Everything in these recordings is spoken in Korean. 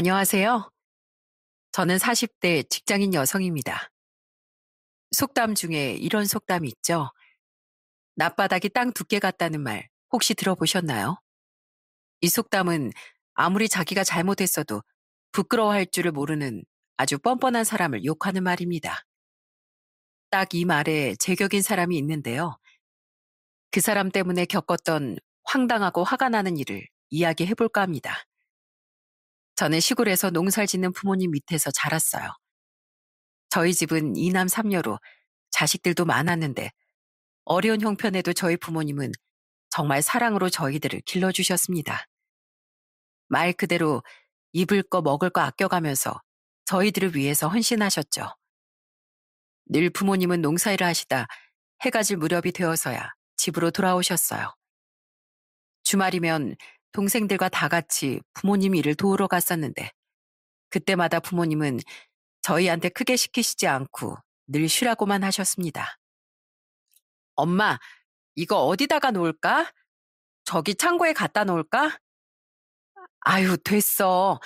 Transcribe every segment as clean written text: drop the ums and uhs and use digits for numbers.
안녕하세요. 저는 40대 직장인 여성입니다. 속담 중에 이런 속담이 있죠. 낮바닥이 땅 두께 같다는 말 혹시 들어보셨나요? 이 속담은 아무리 자기가 잘못했어도 부끄러워할 줄을 모르는 아주 뻔뻔한 사람을 욕하는 말입니다. 딱 이 말에 제격인 사람이 있는데요. 그 사람 때문에 겪었던 황당하고 화가 나는 일을 이야기해 볼까 합니다. 저는 시골에서 농사를 짓는 부모님 밑에서 자랐어요. 저희 집은 이남 삼녀로 자식들도 많았는데 어려운 형편에도 저희 부모님은 정말 사랑으로 저희들을 길러주셨습니다. 말 그대로 입을 거 먹을 거 아껴가면서 저희들을 위해서 헌신하셨죠. 늘 부모님은 농사일을 하시다 해가 질 무렵이 되어서야 집으로 돌아오셨어요. 주말이면 동생들과 다 같이 부모님 일을 도우러 갔었는데 그때마다 부모님은 저희한테 크게 시키시지 않고 늘 쉬라고만 하셨습니다. 엄마, 이거 어디다가 놓을까? 저기 창고에 갖다 놓을까? 아유, 됐어.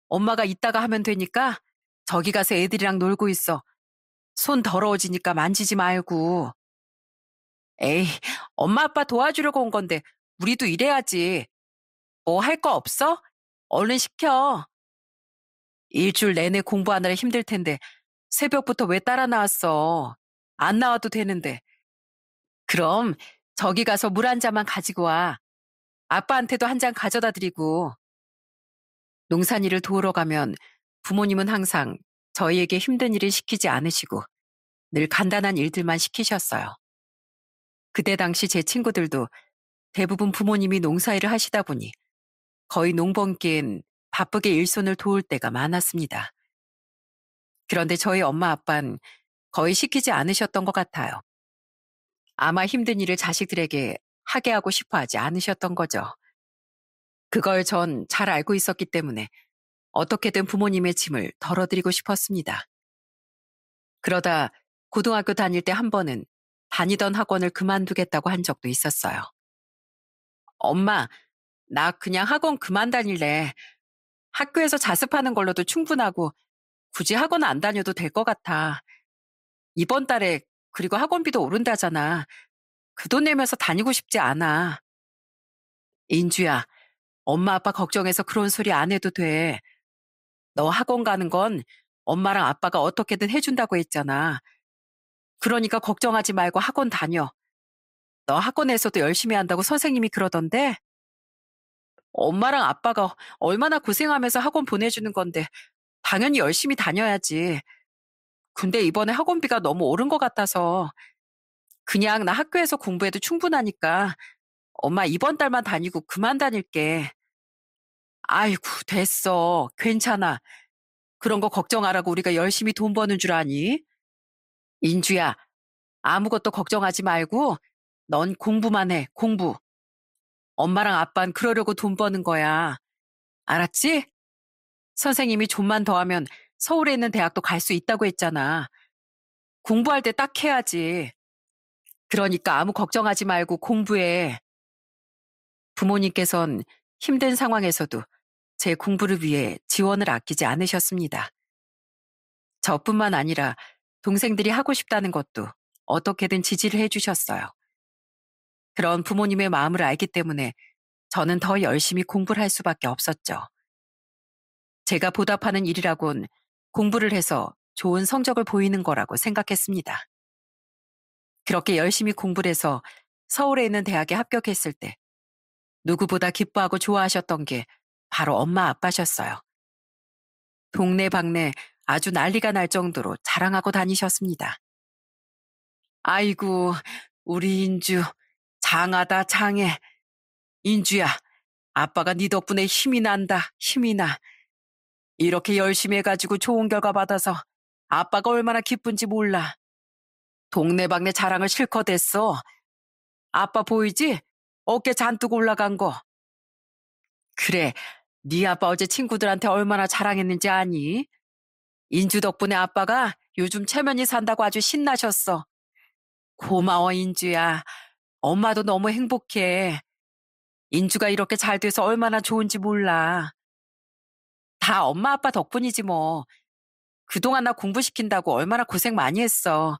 엄마가 이따가 하면 되니까 저기 가서 애들이랑 놀고 있어. 손 더러워지니까 만지지 말고. 에이, 엄마 아빠 도와주려고 온 건데 우리도 일해야지. 뭐 할 거 없어? 얼른 시켜. 일주일 내내 공부하느라 힘들 텐데 새벽부터 왜 따라 나왔어? 안 나와도 되는데. 그럼 저기 가서 물 한 잔만 가지고 와. 아빠한테도 한 잔 가져다 드리고. 농산일을 도우러 가면 부모님은 항상 저희에게 힘든 일을 시키지 않으시고 늘 간단한 일들만 시키셨어요. 그때 당시 제 친구들도 대부분 부모님이 농사일을 하시다 보니 거의 농번기엔 바쁘게 일손을 도울 때가 많았습니다. 그런데 저희 엄마 아빠는 거의 시키지 않으셨던 것 같아요. 아마 힘든 일을 자식들에게 하게 하고 싶어 하지 않으셨던 거죠. 그걸 전 잘 알고 있었기 때문에 어떻게든 부모님의 짐을 덜어드리고 싶었습니다. 그러다 고등학교 다닐 때 한 번은 다니던 학원을 그만두겠다고 한 적도 있었어요. 엄마, 나 그냥 학원 그만 다닐래. 학교에서 자습하는 걸로도 충분하고 굳이 학원 안 다녀도 될 것 같아. 이번 달에 그리고 학원비도 오른다잖아. 그 돈 내면서 다니고 싶지 않아. 인주야, 엄마 아빠 걱정해서 그런 소리 안 해도 돼. 너 학원 가는 건 엄마랑 아빠가 어떻게든 해준다고 했잖아. 그러니까 걱정하지 말고 학원 다녀. 너 학원에서도 열심히 한다고 선생님이 그러던데? 엄마랑 아빠가 얼마나 고생하면서 학원 보내주는 건데 당연히 열심히 다녀야지. 근데 이번에 학원비가 너무 오른 것 같아서 그냥 나 학교에서 공부해도 충분하니까 엄마 이번 달만 다니고 그만 다닐게. 아이고, 됐어. 괜찮아. 그런 거 걱정하라고 우리가 열심히 돈 버는 줄 아니? 인주야, 아무것도 걱정하지 말고 넌 공부만 해, 공부. 엄마랑 아빠는 그러려고 돈 버는 거야. 알았지? 선생님이 좀만 더 하면 서울에 있는 대학도 갈 수 있다고 했잖아. 공부할 때 딱 해야지. 그러니까 아무 걱정하지 말고 공부해. 부모님께선 힘든 상황에서도 제 공부를 위해 지원을 아끼지 않으셨습니다. 저뿐만 아니라 동생들이 하고 싶다는 것도 어떻게든 지지를 해주셨어요. 그런 부모님의 마음을 알기 때문에 저는 더 열심히 공부를 할 수밖에 없었죠. 제가 보답하는 일이라곤 공부를 해서 좋은 성적을 보이는 거라고 생각했습니다. 그렇게 열심히 공부를 해서 서울에 있는 대학에 합격했을 때 누구보다 기뻐하고 좋아하셨던 게 바로 엄마 아빠셨어요. 동네방네 아주 난리가 날 정도로 자랑하고 다니셨습니다. 아이고, 우리 인주 장하다 장해. 인주야, 아빠가 네 덕분에 힘이 난다, 힘이 나. 이렇게 열심히 해가지고 좋은 결과 받아서 아빠가 얼마나 기쁜지 몰라. 동네방네 자랑을 실컷 했어. 아빠 보이지? 어깨 잔뜩 올라간 거. 그래, 네 아빠 어제 친구들한테 얼마나 자랑했는지 아니? 인주 덕분에 아빠가 요즘 체면이 산다고 아주 신나셨어. 고마워, 인주야. 엄마도 너무 행복해. 인주가 이렇게 잘 돼서 얼마나 좋은지 몰라. 다 엄마 아빠 덕분이지 뭐. 그동안 나 공부시킨다고 얼마나 고생 많이 했어.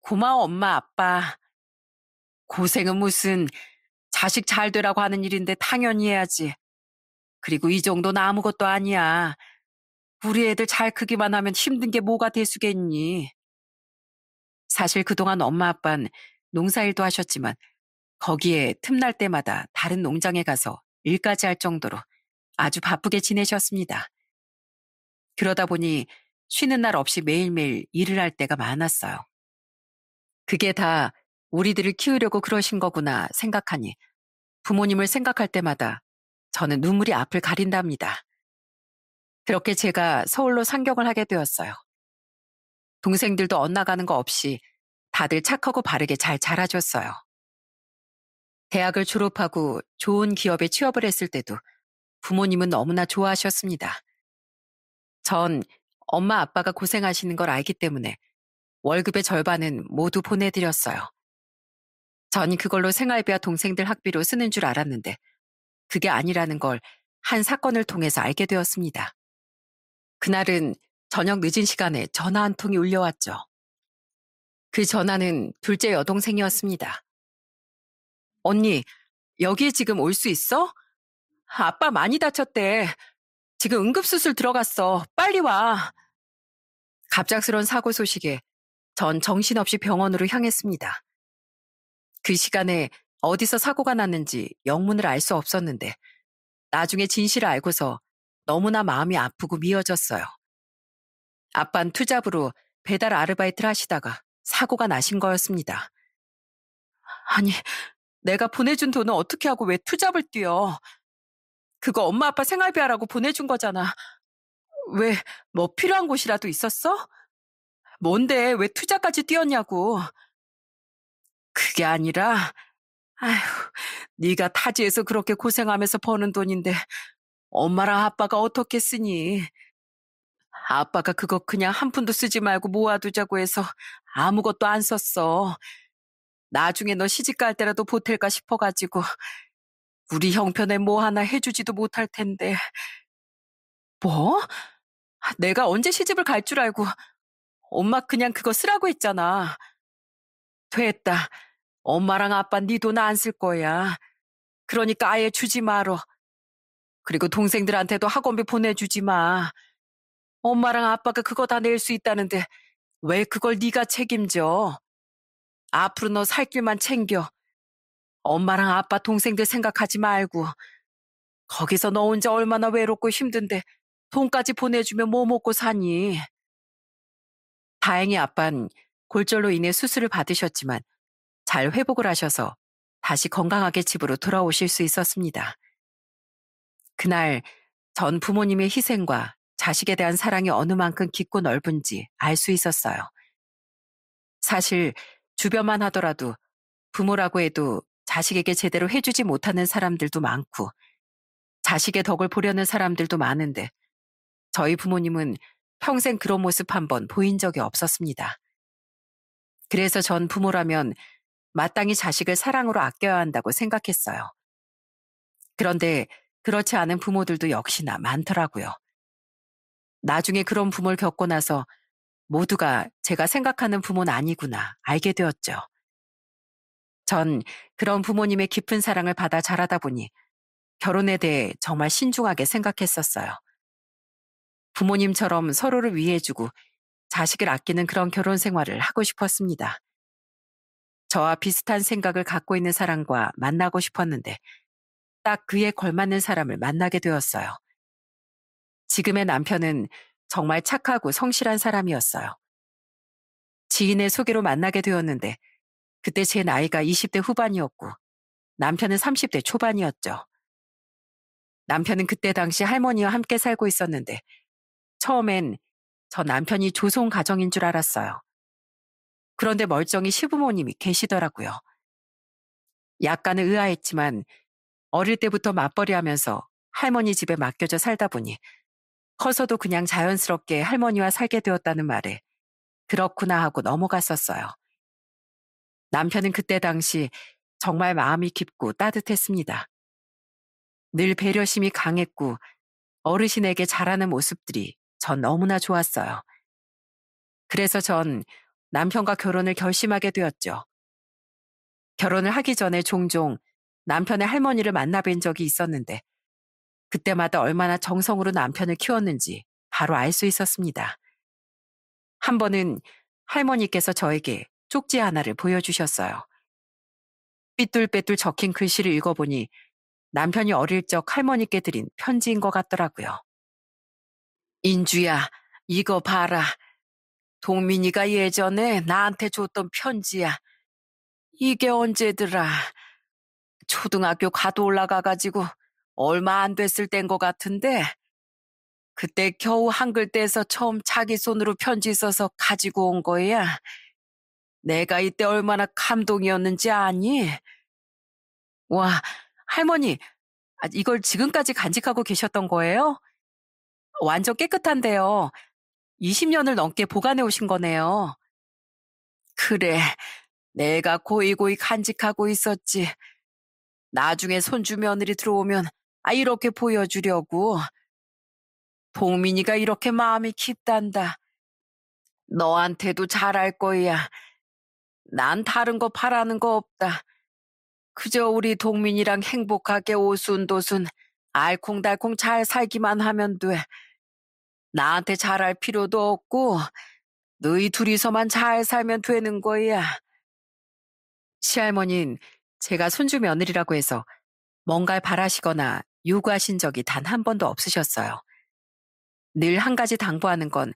고마워 엄마 아빠. 고생은 무슨, 자식 잘 되라고 하는 일인데 당연히 해야지. 그리고 이 정도는 아무것도 아니야. 우리 애들 잘 크기만 하면 힘든 게 뭐가 대수겠니. 사실 그동안 엄마 아빠는 농사일도 하셨지만 거기에 틈날 때마다 다른 농장에 가서 일까지 할 정도로 아주 바쁘게 지내셨습니다. 그러다 보니 쉬는 날 없이 매일매일 일을 할 때가 많았어요. 그게 다 우리들을 키우려고 그러신 거구나 생각하니 부모님을 생각할 때마다 저는 눈물이 앞을 가린답니다. 그렇게 제가 서울로 상경을 하게 되었어요. 동생들도 엇나가는 거 없이 다들 착하고 바르게 잘 자라줬어요. 대학을 졸업하고 좋은 기업에 취업을 했을 때도 부모님은 너무나 좋아하셨습니다. 전 엄마 아빠가 고생하시는 걸 알기 때문에 월급의 절반은 모두 보내드렸어요. 전 그걸로 생활비와 동생들 학비로 쓰는 줄 알았는데 그게 아니라는 걸 한 사건을 통해서 알게 되었습니다. 그날은 저녁 늦은 시간에 전화 한 통이 울려왔죠. 그 전화는 둘째 여동생이었습니다. 언니, 여기에 지금 올 수 있어? 아빠 많이 다쳤대. 지금 응급수술 들어갔어. 빨리 와. 갑작스런 사고 소식에 전 정신없이 병원으로 향했습니다. 그 시간에 어디서 사고가 났는지 영문을 알 수 없었는데 나중에 진실을 알고서 너무나 마음이 아프고 미어졌어요. 아빤 투잡으로 배달 아르바이트를 하시다가 사고가 나신 거였습니다. 아니, 내가 보내준 돈은 어떻게 하고 왜 투잡을 뛰어? 그거 엄마 아빠 생활비 하라고 보내준 거잖아. 왜, 뭐 필요한 곳이라도 있었어? 뭔데 왜 투잡까지 뛰었냐고. 그게 아니라, 아휴, 네가 타지에서 그렇게 고생하면서 버는 돈인데 엄마랑 아빠가 어떻게 쓰니? 아빠가 그거 그냥 한 푼도 쓰지 말고 모아두자고 해서 아무것도 안 썼어. 나중에 너 시집갈 때라도 보탤까 싶어가지고 우리 형편에 뭐 하나 해주지도 못할 텐데. 뭐? 내가 언제 시집을 갈 줄 알고 엄마 그냥 그거 쓰라고 했잖아. 됐다. 엄마랑 아빠 네 돈 안 쓸 거야. 그러니까 아예 주지 말어. 그리고 동생들한테도 학원비 보내주지 마. 엄마랑 아빠가 그거 다 낼 수 있다는데 왜 그걸 네가 책임져? 앞으로 너 살 길만 챙겨. 엄마랑 아빠 동생들 생각하지 말고. 거기서 너 혼자 얼마나 외롭고 힘든데 돈까지 보내주면 뭐 먹고 사니? 다행히 아빤 골절로 인해 수술을 받으셨지만 잘 회복을 하셔서 다시 건강하게 집으로 돌아오실 수 있었습니다. 그날 전 부모님의 희생과 자식에 대한 사랑이 어느 만큼 깊고 넓은지 알 수 있었어요. 사실 주변만 하더라도 부모라고 해도 자식에게 제대로 해주지 못하는 사람들도 많고 자식의 덕을 보려는 사람들도 많은데 저희 부모님은 평생 그런 모습 한 번 보인 적이 없었습니다. 그래서 전 부모라면 마땅히 자식을 사랑으로 아껴야 한다고 생각했어요. 그런데 그렇지 않은 부모들도 역시나 많더라고요. 나중에 그런 부모를 겪고 나서 모두가 제가 생각하는 부모는 아니구나 알게 되었죠. 전 그런 부모님의 깊은 사랑을 받아 자라다 보니 결혼에 대해 정말 신중하게 생각했었어요. 부모님처럼 서로를 위해주고 자식을 아끼는 그런 결혼 생활을 하고 싶었습니다. 저와 비슷한 생각을 갖고 있는 사람과 만나고 싶었는데 딱 그에 걸맞는 사람을 만나게 되었어요. 지금의 남편은 정말 착하고 성실한 사람이었어요. 지인의 소개로 만나게 되었는데 그때 제 나이가 20대 후반이었고 남편은 30대 초반이었죠. 남편은 그때 당시 할머니와 함께 살고 있었는데 처음엔 저 남편이 조송 가정인 줄 알았어요. 그런데 멀쩡히 시부모님이 계시더라고요. 약간은 의아했지만 어릴 때부터 맞벌이 하면서 할머니 집에 맡겨져 살다 보니 커서도 그냥 자연스럽게 할머니와 살게 되었다는 말에 그렇구나 하고 넘어갔었어요. 남편은 그때 당시 정말 마음이 깊고 따뜻했습니다. 늘 배려심이 강했고 어르신에게 잘하는 모습들이 전 너무나 좋았어요. 그래서 전 남편과 결혼을 결심하게 되었죠. 결혼을 하기 전에 종종 남편의 할머니를 만나뵌 적이 있었는데 그때마다 얼마나 정성으로 남편을 키웠는지 바로 알 수 있었습니다. 한 번은 할머니께서 저에게 쪽지 하나를 보여주셨어요. 삐뚤빼뚤 적힌 글씨를 읽어보니 남편이 어릴 적 할머니께 드린 편지인 것 같더라고요. 인주야, 이거 봐라. 동민이가 예전에 나한테 줬던 편지야. 이게 언제더라? 초등학교 가도 올라가가지고 얼마 안 됐을 땐 것 같은데 그때 겨우 한글 떼서 처음 자기 손으로 편지 써서 가지고 온 거야. 내가 이때 얼마나 감동이었는지 아니? 와, 할머니, 이걸 지금까지 간직하고 계셨던 거예요? 완전 깨끗한데요. 20년을 넘게 보관해 오신 거네요. 그래, 내가 고이고이 간직하고 있었지. 나중에 손주 며느리 들어오면 이렇게 보여주려고. 동민이가 이렇게 마음이 깊단다. 너한테도 잘할 거야. 난 다른 거 바라는 거 없다. 그저 우리 동민이랑 행복하게 오순도순 알콩달콩 잘 살기만 하면 돼. 나한테 잘할 필요도 없고 너희 둘이서만 잘 살면 되는 거야. 시할머니는 제가 손주 며느리라고 해서 뭔가를 바라시거나 요구하신 적이 단 한 번도 없으셨어요. 늘 한 가지 당부하는 건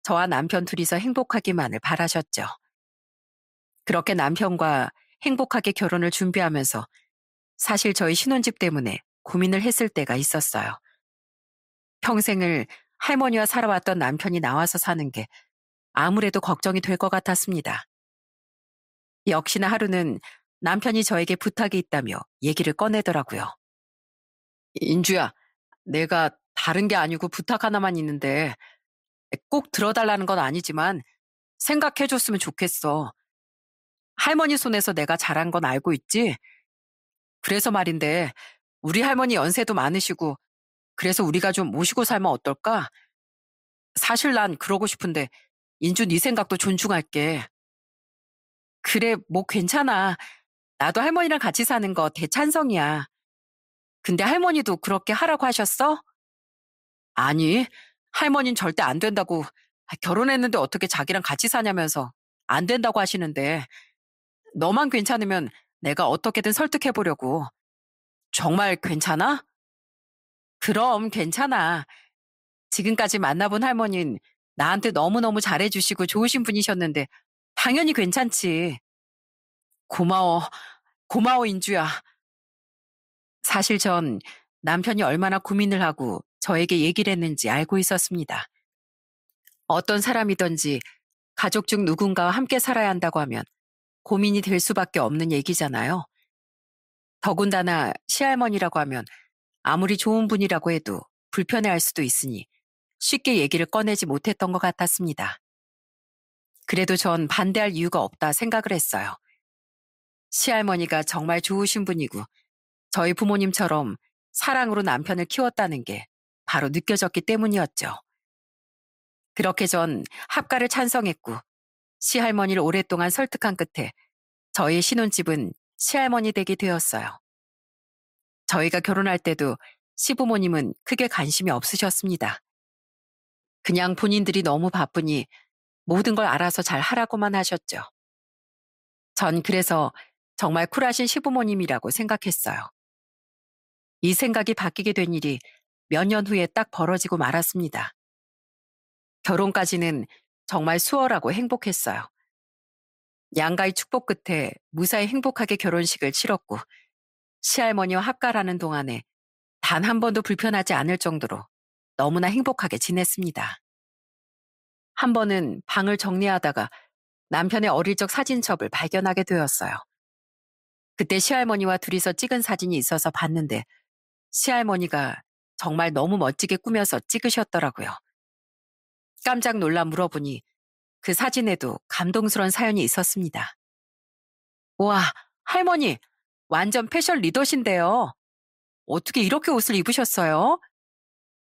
저와 남편 둘이서 행복하기만을 바라셨죠. 그렇게 남편과 행복하게 결혼을 준비하면서 사실 저희 신혼집 때문에 고민을 했을 때가 있었어요. 평생을 할머니와 살아왔던 남편이 나와서 사는 게 아무래도 걱정이 될 것 같았습니다. 역시나 하루는 남편이 저에게 부탁이 있다며 얘기를 꺼내더라고요. 인주야, 내가 다른 게 아니고 부탁 하나만 있는데 꼭 들어달라는 건 아니지만 생각해줬으면 좋겠어. 할머니 손에서 내가 자란 건 알고 있지? 그래서 말인데 우리 할머니 연세도 많으시고 그래서 우리가 좀 모시고 살면 어떨까? 사실 난 그러고 싶은데 인주 네 생각도 존중할게. 그래, 뭐 괜찮아. 나도 할머니랑 같이 사는 거 대찬성이야. 근데 할머니도 그렇게 하라고 하셨어? 아니, 할머니는 절대 안 된다고. 결혼했는데 어떻게 자기랑 같이 사냐면서 안 된다고 하시는데 너만 괜찮으면 내가 어떻게든 설득해보려고. 정말 괜찮아? 그럼 괜찮아. 지금까지 만나본 할머니는 나한테 너무너무 잘해주시고 좋으신 분이셨는데 당연히 괜찮지. 고마워. 고마워, 인주야. 사실 전 남편이 얼마나 고민을 하고 저에게 얘기를 했는지 알고 있었습니다. 어떤 사람이든지 가족 중 누군가와 함께 살아야 한다고 하면 고민이 될 수밖에 없는 얘기잖아요. 더군다나 시할머니라고 하면 아무리 좋은 분이라고 해도 불편해할 수도 있으니 쉽게 얘기를 꺼내지 못했던 것 같았습니다. 그래도 전 반대할 이유가 없다 생각을 했어요. 시할머니가 정말 좋으신 분이고 저희 부모님처럼 사랑으로 남편을 키웠다는 게 바로 느껴졌기 때문이었죠. 그렇게 전 합가를 찬성했고 시할머니를 오랫동안 설득한 끝에 저희 신혼집은 시할머니 댁이 되었어요. 저희가 결혼할 때도 시부모님은 크게 관심이 없으셨습니다. 그냥 본인들이 너무 바쁘니 모든 걸 알아서 잘 하라고만 하셨죠. 전 그래서 정말 쿨하신 시부모님이라고 생각했어요. 이 생각이 바뀌게 된 일이 몇 년 후에 딱 벌어지고 말았습니다. 결혼까지는 정말 수월하고 행복했어요. 양가의 축복 끝에 무사히 행복하게 결혼식을 치렀고 시할머니와 합가라는 동안에 단 한 번도 불편하지 않을 정도로 너무나 행복하게 지냈습니다. 한 번은 방을 정리하다가 남편의 어릴 적 사진첩을 발견하게 되었어요. 그때 시할머니와 둘이서 찍은 사진이 있어서 봤는데 시할머니가 정말 너무 멋지게 꾸며서 찍으셨더라고요. 깜짝 놀라 물어보니 그 사진에도 감동스러운 사연이 있었습니다. 와, 할머니, 완전 패션 리더신데요. 어떻게 이렇게 옷을 입으셨어요?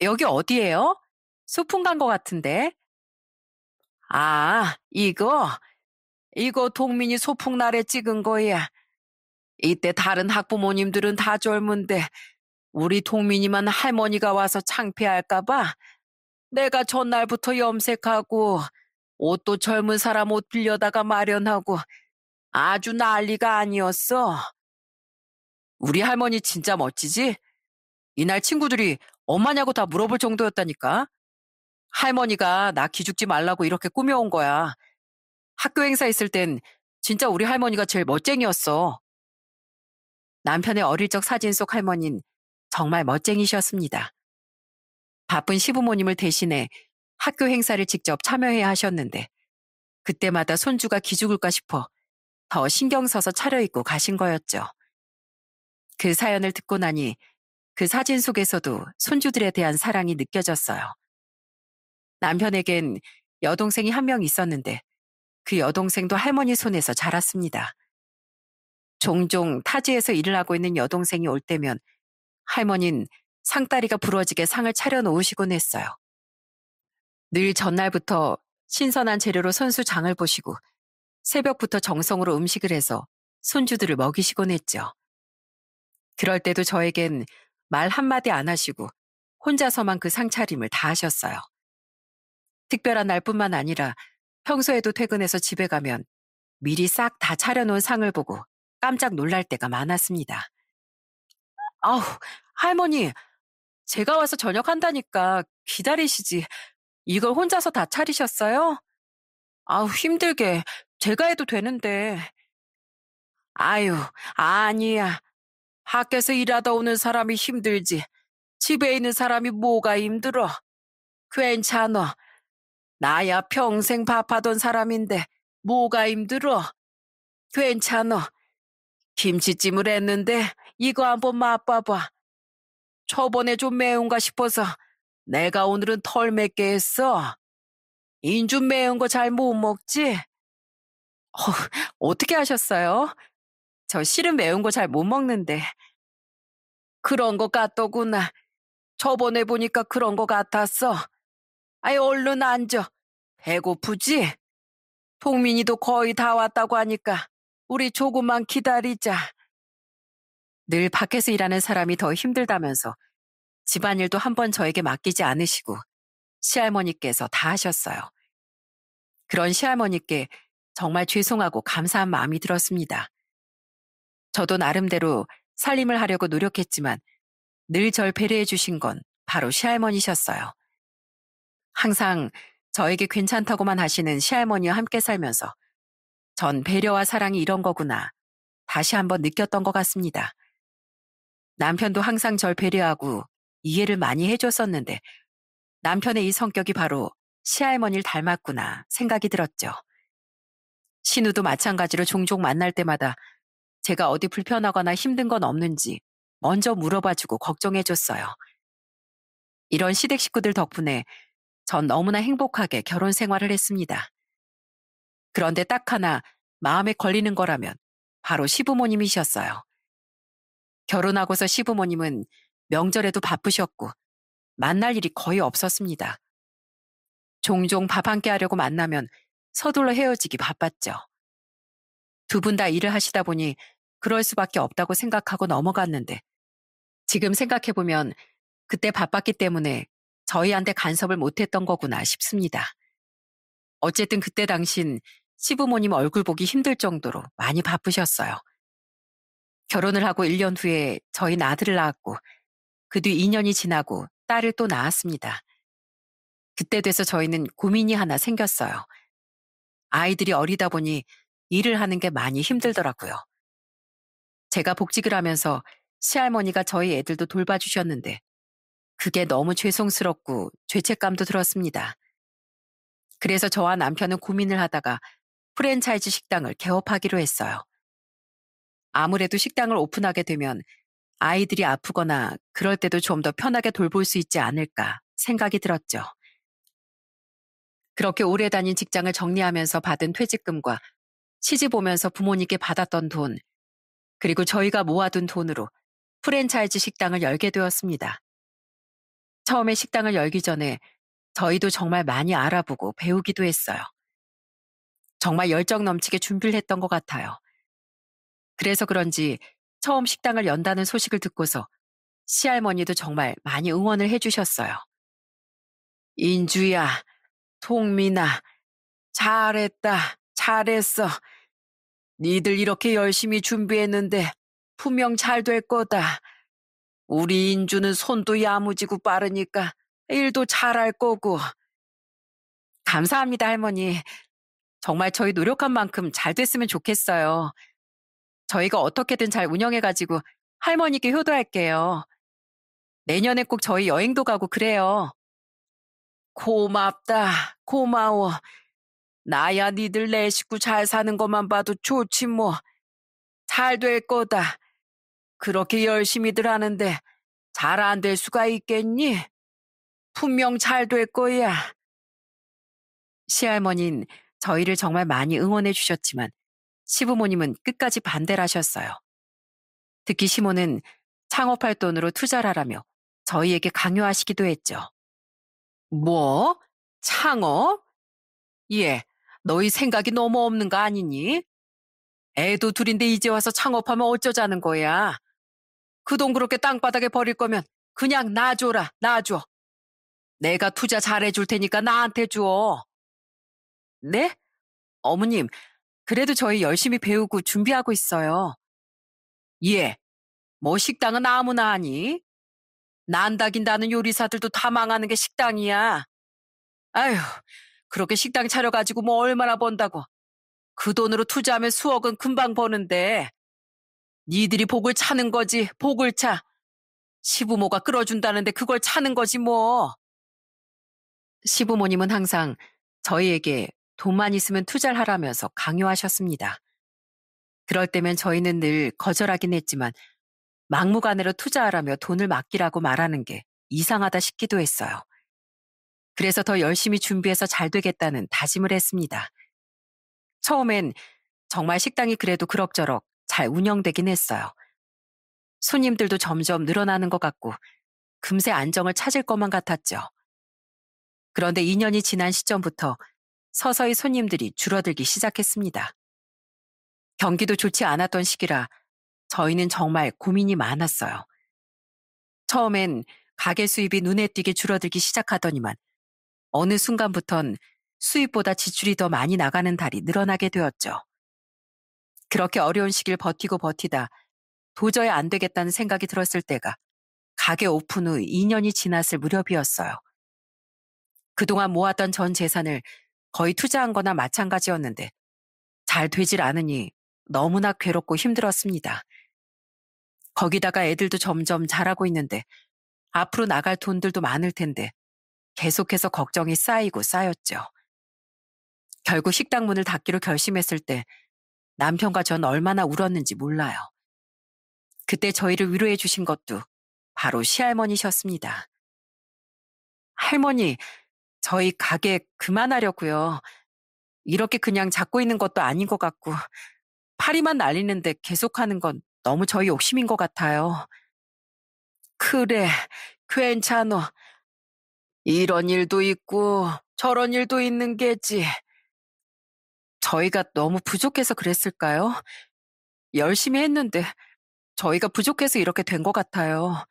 여기 어디예요? 소풍 간 것 같은데. 아, 이거 동민이 소풍 날에 찍은 거야. 이때 다른 학부모님들은 다 젊은데 우리 동민이만 할머니가 와서 창피할까봐 내가 전날부터 염색하고 옷도 젊은 사람 옷 빌려다가 마련하고 아주 난리가 아니었어. 우리 할머니 진짜 멋지지? 이날 친구들이 엄마냐고 다 물어볼 정도였다니까. 할머니가 나 기죽지 말라고 이렇게 꾸며온 거야. 학교 행사 있을 땐 진짜 우리 할머니가 제일 멋쟁이였어. 남편의 어릴 적 사진 속 할머니는 정말 멋쟁이셨습니다. 바쁜 시부모님을 대신해 학교 행사를 직접 참여해야 하셨는데 그때마다 손주가 기죽을까 싶어 더 신경 써서 차려입고 가신 거였죠. 그 사연을 듣고 나니 그 사진 속에서도 손주들에 대한 사랑이 느껴졌어요. 남편에겐 여동생이 한 명 있었는데 그 여동생도 할머니 손에서 자랐습니다. 종종 타지에서 일을 하고 있는 여동생이 올 때면 할머니는 상다리가 부러지게 상을 차려놓으시곤 했어요. 늘 전날부터 신선한 재료로 선수 장을 보시고 새벽부터 정성으로 음식을 해서 손주들을 먹이시곤 했죠. 그럴 때도 저에겐 말 한마디 안 하시고 혼자서만 그 상차림을 다 하셨어요. 특별한 날뿐만 아니라 평소에도 퇴근해서 집에 가면 미리 싹 다 차려놓은 상을 보고 깜짝 놀랄 때가 많았습니다. 아우, 할머니, 제가 와서 저녁한다니까 기다리시지. 이걸 혼자서 다 차리셨어요? 아우, 힘들게. 제가 해도 되는데. 아유, 아니야. 밖에서 일하다 오는 사람이 힘들지. 집에 있는 사람이 뭐가 힘들어. 괜찮아. 나야 평생 밥하던 사람인데 뭐가 힘들어. 괜찮아. 김치찜을 했는데 이거 한번 맛봐봐. 저번에 좀 매운가 싶어서 내가 오늘은 덜 맵게 했어. 인주 매운 거 잘 못 먹지? 어, 어떻게 하셨어요? 저 실은 매운 거 잘 못 먹는데. 그런 거 같더구나. 저번에 보니까 그런 거 같았어. 아이, 얼른 앉아. 배고프지? 동민이도 거의 다 왔다고 하니까 우리 조금만 기다리자. 늘 밖에서 일하는 사람이 더 힘들다면서 집안일도 한 번 저에게 맡기지 않으시고 시할머니께서 다 하셨어요. 그런 시할머니께 정말 죄송하고 감사한 마음이 들었습니다. 저도 나름대로 살림을 하려고 노력했지만 늘 절 배려해 주신 건 바로 시할머니셨어요. 항상 저에게 괜찮다고만 하시는 시할머니와 함께 살면서 전 배려와 사랑이 이런 거구나 다시 한번 느꼈던 것 같습니다. 남편도 항상 절 배려하고 이해를 많이 해줬었는데 남편의 이 성격이 바로 시할머니를 닮았구나 생각이 들었죠. 신우도 마찬가지로 종종 만날 때마다 제가 어디 불편하거나 힘든 건 없는지 먼저 물어봐주고 걱정해줬어요. 이런 시댁 식구들 덕분에 전 너무나 행복하게 결혼 생활을 했습니다. 그런데 딱 하나 마음에 걸리는 거라면 바로 시부모님이셨어요. 결혼하고서 시부모님은 명절에도 바쁘셨고 만날 일이 거의 없었습니다. 종종 밥 함께 하려고 만나면 서둘러 헤어지기 바빴죠. 두 분 다 일을 하시다 보니 그럴 수밖에 없다고 생각하고 넘어갔는데 지금 생각해보면 그때 바빴기 때문에 저희한테 간섭을 못했던 거구나 싶습니다. 어쨌든 그때 당신 시부모님 얼굴 보기 힘들 정도로 많이 바쁘셨어요. 결혼을 하고 1년 후에 저희 아들을 낳았고 그 뒤 2년이 지나고 딸을 또 낳았습니다. 그때 돼서 저희는 고민이 하나 생겼어요. 아이들이 어리다 보니 일을 하는 게 많이 힘들더라고요. 제가 복직을 하면서 시할머니가 저희 애들도 돌봐주셨는데 그게 너무 죄송스럽고 죄책감도 들었습니다. 그래서 저와 남편은 고민을 하다가 프랜차이즈 식당을 개업하기로 했어요. 아무래도 식당을 오픈하게 되면 아이들이 아프거나 그럴 때도 좀 더 편하게 돌볼 수 있지 않을까 생각이 들었죠. 그렇게 오래 다닌 직장을 정리하면서 받은 퇴직금과 시집 오면서 부모님께 받았던 돈, 그리고 저희가 모아둔 돈으로 프랜차이즈 식당을 열게 되었습니다. 처음에 식당을 열기 전에 저희도 정말 많이 알아보고 배우기도 했어요. 정말 열정 넘치게 준비를 했던 것 같아요. 그래서 그런지 처음 식당을 연다는 소식을 듣고서 시할머니도 정말 많이 응원을 해주셨어요. 인주야, 통민아, 잘했다, 잘했어. 니들 이렇게 열심히 준비했는데 분명 잘 될 거다. 우리 인주는 손도 야무지고 빠르니까 일도 잘할 거고. 감사합니다, 할머니. 정말 저희 노력한 만큼 잘 됐으면 좋겠어요. 저희가 어떻게든 잘 운영해가지고 할머니께 효도할게요. 내년에 꼭 저희 여행도 가고 그래요. 고맙다, 고마워. 나야 니들 내 식구 잘 사는 것만 봐도 좋지 뭐. 잘 될 거다. 그렇게 열심히들 하는데 잘 안 될 수가 있겠니? 분명 잘 될 거야. 시할머니는 저희를 정말 많이 응원해 주셨지만 시부모님은 끝까지 반대를 하셨어요. 특히 시모는 창업할 돈으로 투자를 하라며 저희에게 강요하시기도 했죠. 뭐? 창업? 예, 너희 생각이 너무 없는 거 아니니? 애도 둘인데 이제 와서 창업하면 어쩌자는 거야? 그 돈 그렇게 땅바닥에 버릴 거면 그냥 놔줘라, 놔줘. 내가 투자 잘해줄 테니까 나한테 줘. 네? 어머님, 그래도 저희 열심히 배우고 준비하고 있어요. 예, 뭐 식당은 아무나 하니? 난다긴다는 요리사들도 다 망하는 게 식당이야. 아휴, 그렇게 식당 차려가지고 뭐 얼마나 번다고. 그 돈으로 투자하면 수억은 금방 버는데. 니들이 복을 차는 거지, 복을 차. 시부모가 끌어준다는데 그걸 차는 거지 뭐. 시부모님은 항상 저희에게 돈만 있으면 투자를 하라면서 강요하셨습니다. 그럴 때면 저희는 늘 거절하긴 했지만 막무가내로 투자하라며 돈을 맡기라고 말하는 게 이상하다 싶기도 했어요. 그래서 더 열심히 준비해서 잘 되겠다는 다짐을 했습니다. 처음엔 정말 식당이 그래도 그럭저럭 잘 운영되긴 했어요. 손님들도 점점 늘어나는 것 같고 금세 안정을 찾을 것만 같았죠. 그런데 2년이 지난 시점부터 서서히 손님들이 줄어들기 시작했습니다. 경기도 좋지 않았던 시기라 저희는 정말 고민이 많았어요. 처음엔 가게 수입이 눈에 띄게 줄어들기 시작하더니만 어느 순간부턴 수입보다 지출이 더 많이 나가는 달이 늘어나게 되었죠. 그렇게 어려운 시기를 버티고 버티다 도저히 안 되겠다는 생각이 들었을 때가 가게 오픈 후 2년이 지났을 무렵이었어요. 그동안 모았던 전 재산을 거의 투자한 거나 마찬가지였는데 잘 되질 않으니 너무나 괴롭고 힘들었습니다. 거기다가 애들도 점점 자라고 있는데 앞으로 나갈 돈들도 많을 텐데 계속해서 걱정이 쌓이고 쌓였죠. 결국 식당 문을 닫기로 결심했을 때 남편과 전 얼마나 울었는지 몰라요. 그때 저희를 위로해 주신 것도 바로 시할머니셨습니다. 할머니, 저희 가게 그만하려고요. 이렇게 그냥 잡고 있는 것도 아닌 것 같고 파리만 날리는데 계속하는 건 너무 저희 욕심인 것 같아요. 그래, 괜찮어. 이런 일도 있고 저런 일도 있는 게지. 저희가 너무 부족해서 그랬을까요? 열심히 했는데 저희가 부족해서 이렇게 된 것 같아요.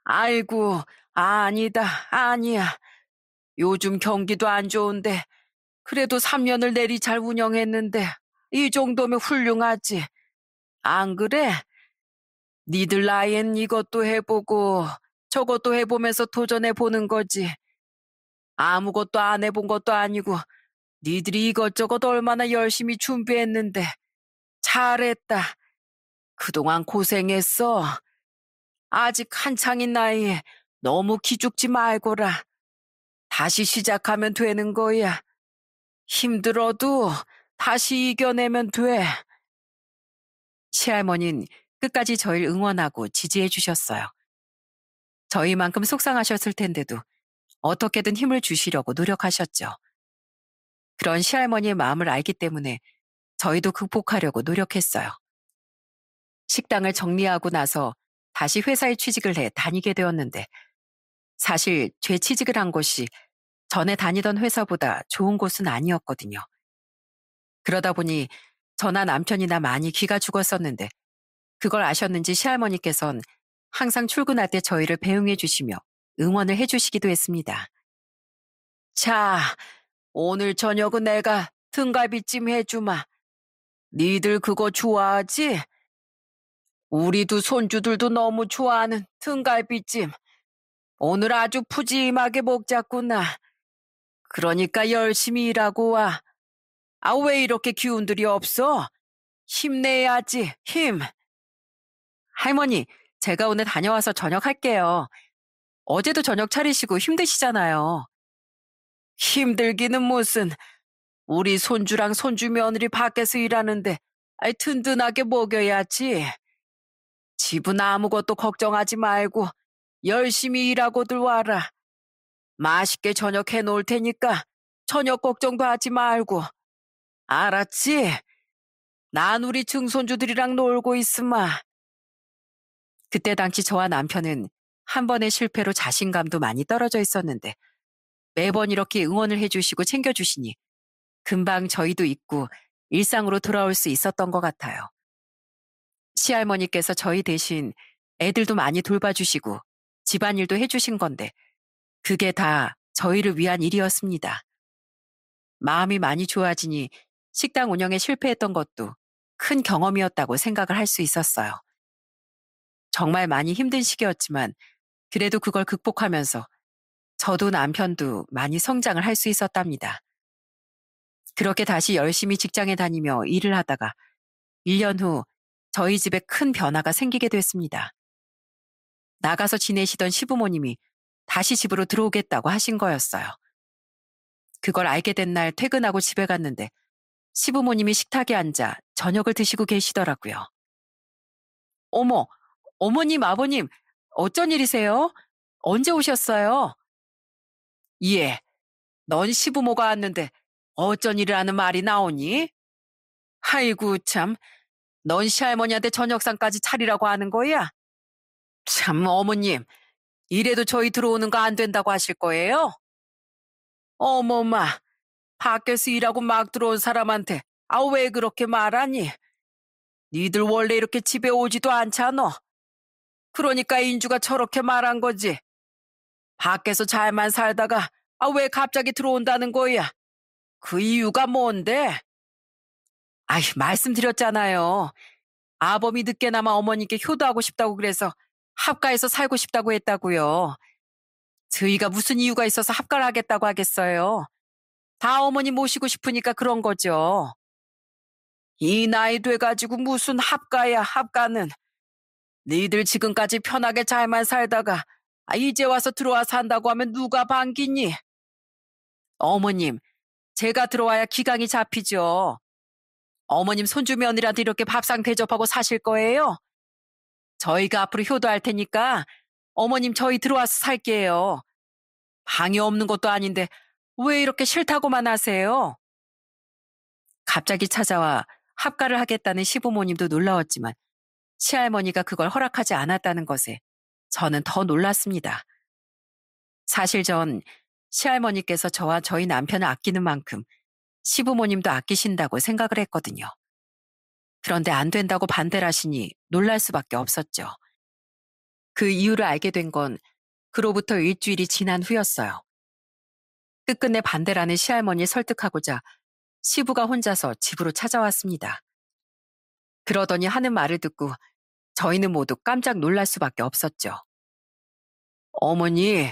아이고, 아니다, 아니야. 요즘 경기도 안 좋은데 그래도 3년을 내리 잘 운영했는데 이 정도면 훌륭하지. 안 그래? 니들 나이엔 이것도 해보고 저것도 해보면서 도전해보는 거지. 아무것도 안 해본 것도 아니고 니들이 이것저것 얼마나 열심히 준비했는데 잘했다. 그동안 고생했어. 아직 한창인 나이에 너무 기죽지 말거라. 다시 시작하면 되는 거야. 힘들어도 다시 이겨내면 돼. 시할머니는 끝까지 저희를 응원하고 지지해 주셨어요. 저희만큼 속상하셨을 텐데도 어떻게든 힘을 주시려고 노력하셨죠. 그런 시할머니의 마음을 알기 때문에 저희도 극복하려고 노력했어요. 식당을 정리하고 나서 다시 회사에 취직을 해 다니게 되었는데 사실 죄취직을 한 곳이 전에 다니던 회사보다 좋은 곳은 아니었거든요. 그러다 보니 저나 남편이나 많이 기가 죽었었는데 그걸 아셨는지 시할머니께선 항상 출근할 때 저희를 배웅해 주시며 응원을 해 주시기도 했습니다. 자, 오늘 저녁은 내가 등갈비찜 해주마. 니들 그거 좋아하지? 우리 두 손주들도 너무 좋아하는 등갈비찜. 오늘 아주 푸짐하게 먹자꾸나. 그러니까 열심히 일하고 와. 아, 왜 이렇게 기운들이 없어? 힘내야지, 힘. 할머니, 제가 오늘 다녀와서 저녁 할게요. 어제도 저녁 차리시고 힘드시잖아요. 힘들기는 무슨. 우리 손주랑 손주 며느리 밖에서 일하는데 아이, 든든하게 먹여야지. 집은 아무것도 걱정하지 말고 열심히 일하고들 와라. 맛있게 저녁 해놓을 테니까 저녁 걱정도 하지 말고. 알았지? 난 우리 증손주들이랑 놀고 있으마. 그때 당시 저와 남편은 한 번의 실패로 자신감도 많이 떨어져 있었는데 매번 이렇게 응원을 해주시고 챙겨주시니 금방 저희도 잊고 일상으로 돌아올 수 있었던 것 같아요. 시할머니께서 저희 대신 애들도 많이 돌봐주시고 집안일도 해주신 건데 그게 다 저희를 위한 일이었습니다. 마음이 많이 좋아지니 식당 운영에 실패했던 것도 큰 경험이었다고 생각을 할 수 있었어요. 정말 많이 힘든 시기였지만 그래도 그걸 극복하면서 저도 남편도 많이 성장을 할 수 있었답니다. 그렇게 다시 열심히 직장에 다니며 일을 하다가 1년 후 저희 집에 큰 변화가 생기게 됐습니다. 나가서 지내시던 시부모님이 다시 집으로 들어오겠다고 하신 거였어요. 그걸 알게 된 날 퇴근하고 집에 갔는데 시부모님이 식탁에 앉아 저녁을 드시고 계시더라고요. 어머, 어머님, 아버님, 어쩐 일이세요? 언제 오셨어요? 예, 넌 시부모가 왔는데 어쩐 일을 하는 말이 나오니? 아이고 참, 넌 시할머니한테 저녁상까지 차리라고 하는 거야? 참 어머님, 이래도 저희 들어오는 거 안 된다고 하실 거예요? 어머마, 밖에서 일하고 막 들어온 사람한테 아 왜 그렇게 말하니? 니들 원래 이렇게 집에 오지도 않잖아. 그러니까 인주가 저렇게 말한 거지. 밖에서 잘만 살다가 아 왜 갑자기 들어온다는 거야? 그 이유가 뭔데? 아이, 말씀드렸잖아요. 아범이 늦게나마 어머니께 효도하고 싶다고 그래서 합가해서 살고 싶다고 했다고요. 저희가 무슨 이유가 있어서 합가를 하겠다고 하겠어요. 다 어머니 모시고 싶으니까 그런 거죠. 이 나이 돼가지고 무슨 합가야, 합가는. 니들 지금까지 편하게 잘만 살다가 이제 와서 들어와 산다고 하면 누가 반기니? 어머님, 제가 들어와야 기강이 잡히죠. 어머님 손주 며느리한테 이렇게 밥상 대접하고 사실 거예요? 저희가 앞으로 효도할 테니까 어머님 저희 들어와서 살게요. 방이 없는 것도 아닌데 왜 이렇게 싫다고만 하세요? 갑자기 찾아와 합가를 하겠다는 시부모님도 놀라웠지만 시할머니가 그걸 허락하지 않았다는 것에 저는 더 놀랐습니다. 사실 전 시할머니께서 저와 저희 남편을 아끼는 만큼 시부모님도 아끼신다고 생각을 했거든요. 그런데 안 된다고 반대를 하시니 놀랄 수밖에 없었죠. 그 이유를 알게 된 건 그로부터 일주일이 지난 후였어요. 끝끝내 반대라는 시할머니를 설득하고자 시부가 혼자서 집으로 찾아왔습니다. 그러더니 하는 말을 듣고 저희는 모두 깜짝 놀랄 수밖에 없었죠. 어머니,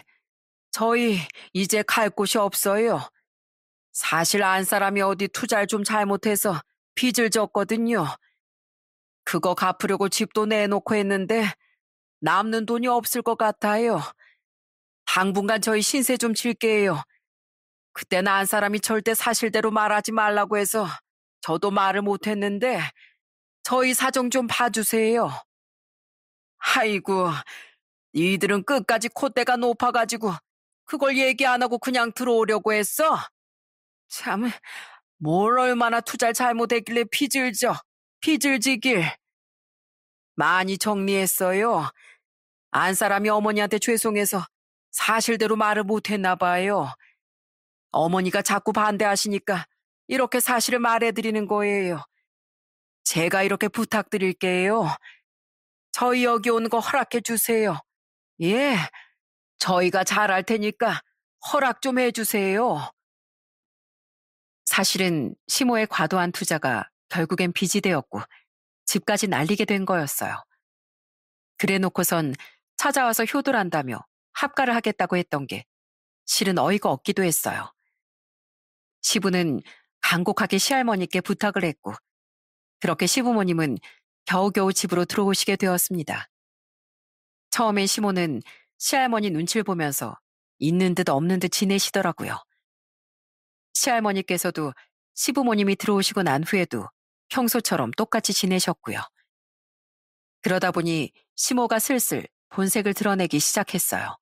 저희 이제 갈 곳이 없어요. 사실 안 사람이 어디 투자를 좀 잘못해서 빚을 졌거든요. 그거 갚으려고 집도 내놓고 했는데 남는 돈이 없을 것 같아요. 당분간 저희 신세 좀 질게요. 그때는 안 사람이 절대 사실대로 말하지 말라고 해서 저도 말을 못했는데 저희 사정 좀 봐주세요. 아이고, 이들은 끝까지 콧대가 높아가지고 그걸 얘기 안 하고 그냥 들어오려고 했어? 참, 뭘 얼마나 투자를 잘못했길래 빚을 져, 빚을 지길. 많이 정리했어요. 안 사람이 어머니한테 죄송해서 사실대로 말을 못했나 봐요. 어머니가 자꾸 반대하시니까 이렇게 사실을 말해드리는 거예요. 제가 이렇게 부탁드릴게요. 저희 여기 오는 거 허락해 주세요. 예, 저희가 잘할 테니까 허락 좀 해주세요. 사실은 시모의 과도한 투자가 결국엔 빚이 되었고 집까지 날리게 된 거였어요. 그래놓고선 찾아와서 효도란다며 합가를 하겠다고 했던 게 실은 어이가 없기도 했어요. 시부는 간곡하게 시할머니께 부탁을 했고 그렇게 시부모님은 겨우겨우 집으로 들어오시게 되었습니다. 처음엔 시모는 시할머니 눈치를 보면서 있는 듯 없는 듯 지내시더라고요. 시할머니께서도 시부모님이 들어오시고 난 후에도 평소처럼 똑같이 지내셨고요. 그러다 보니 시모가 슬슬 본색을 드러내기 시작했어요.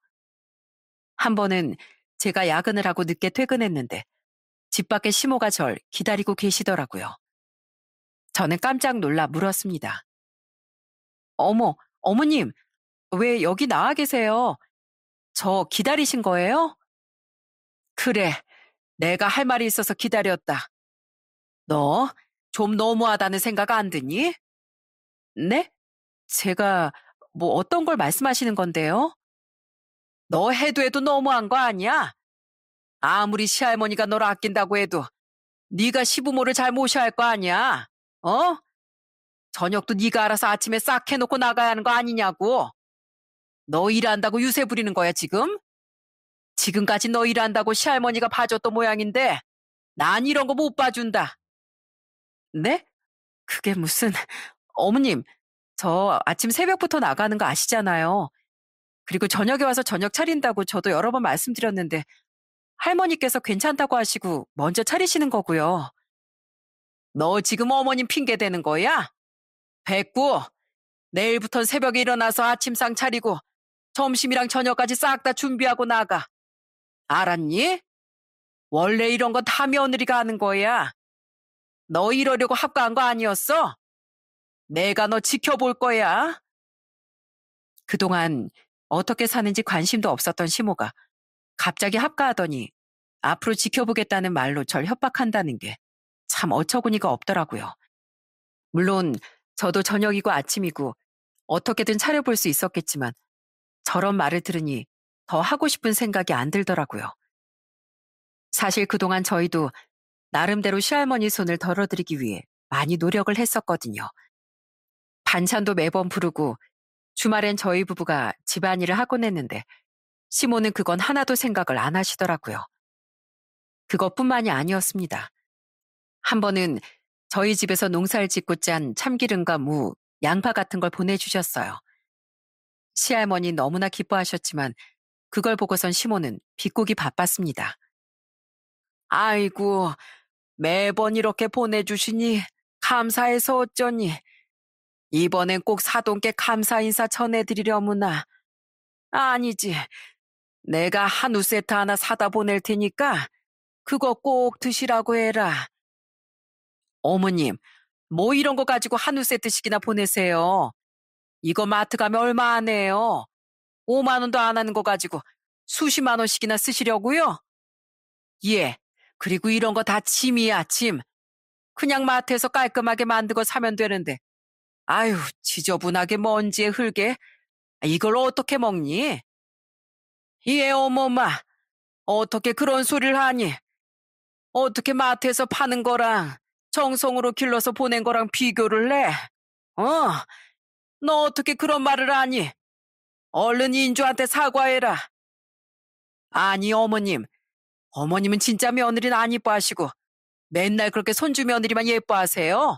한 번은 제가 야근을 하고 늦게 퇴근했는데 집 밖에 시모가 절 기다리고 계시더라고요. 저는 깜짝 놀라 물었습니다. 어머, 어머님, 왜 여기 나와 계세요? 저 기다리신 거예요? 그래, 내가 할 말이 있어서 기다렸다. 너 좀 너무하다는 생각 안 드니? 네? 제가 뭐 어떤 걸 말씀하시는 건데요? 너 해도 해도 너무한 거 아니야? 아무리 시할머니가 너를 아낀다고 해도 네가 시부모를 잘 모셔야 할 거 아니야? 어? 저녁도 네가 알아서 아침에 싹 해놓고 나가야 하는 거 아니냐고. 너 일한다고 유세 부리는 거야 지금? 지금까지 너 일한다고 시할머니가 봐줬던 모양인데 난 이런 거 못 봐준다. 네? 그게 무슨... 어머님, 저 아침 새벽부터 나가는 거 아시잖아요. 그리고 저녁에 와서 저녁 차린다고 저도 여러 번 말씀드렸는데 할머니께서 괜찮다고 하시고 먼저 차리시는 거고요. 너 지금 어머님 핑계 대는 거야? 됐고, 내일부턴 새벽에 일어나서 아침상 차리고 점심이랑 저녁까지 싹 다 준비하고 나가. 알았니? 원래 이런 건 다 며느리가 하는 거야. 너 이러려고 합가한 거 아니었어? 내가 너 지켜볼 거야. 그동안 어떻게 사는지 관심도 없었던 시모가 갑자기 합가하더니 앞으로 지켜보겠다는 말로 절 협박한다는 게 참 어처구니가 없더라고요. 물론 저도 저녁이고 아침이고 어떻게든 차려볼 수 있었겠지만 저런 말을 들으니 더 하고 싶은 생각이 안 들더라고요. 사실 그동안 저희도 나름대로 시할머니 손을 덜어드리기 위해 많이 노력을 했었거든요. 반찬도 매번 부르고 주말엔 저희 부부가 집안일을 하곤 했는데 시모는 그건 하나도 생각을 안 하시더라고요. 그것뿐만이 아니었습니다. 한 번은 저희 집에서 농사를 짓고 짠 참기름과 무, 양파 같은 걸 보내주셨어요. 시할머니 너무나 기뻐하셨지만 그걸 보고선 시모는 비꼬기 바빴습니다. 아이고, 매번 이렇게 보내주시니 감사해서 어쩌니. 이번엔 꼭 사돈께 감사 인사 전해드리려무나. 아니지, 내가 한우 세트 하나 사다 보낼 테니까 그거 꼭 드시라고 해라. 어머님, 뭐 이런 거 가지고 한우 세트씩이나 보내세요. 이거 마트 가면 얼마 안 해요. 5만 원도 안 하는 거 가지고 수십만 원씩이나 쓰시려고요? 예, 그리고 이런 거 다 짐이야, 짐. 그냥 마트에서 깔끔하게 만들고 사면 되는데. 아유, 지저분하게 먼지에 흙에 이걸 어떻게 먹니? 예, 어머마, 어떻게 그런 소리를 하니? 어떻게 마트에서 파는 거랑 정성으로 길러서 보낸 거랑 비교를 해? 어? 너 어떻게 그런 말을 하니? 얼른 인주한테 사과해라. 아니, 어머님. 어머님은 진짜 며느리는 안 이뻐하시고 맨날 그렇게 손주 며느리만 예뻐하세요?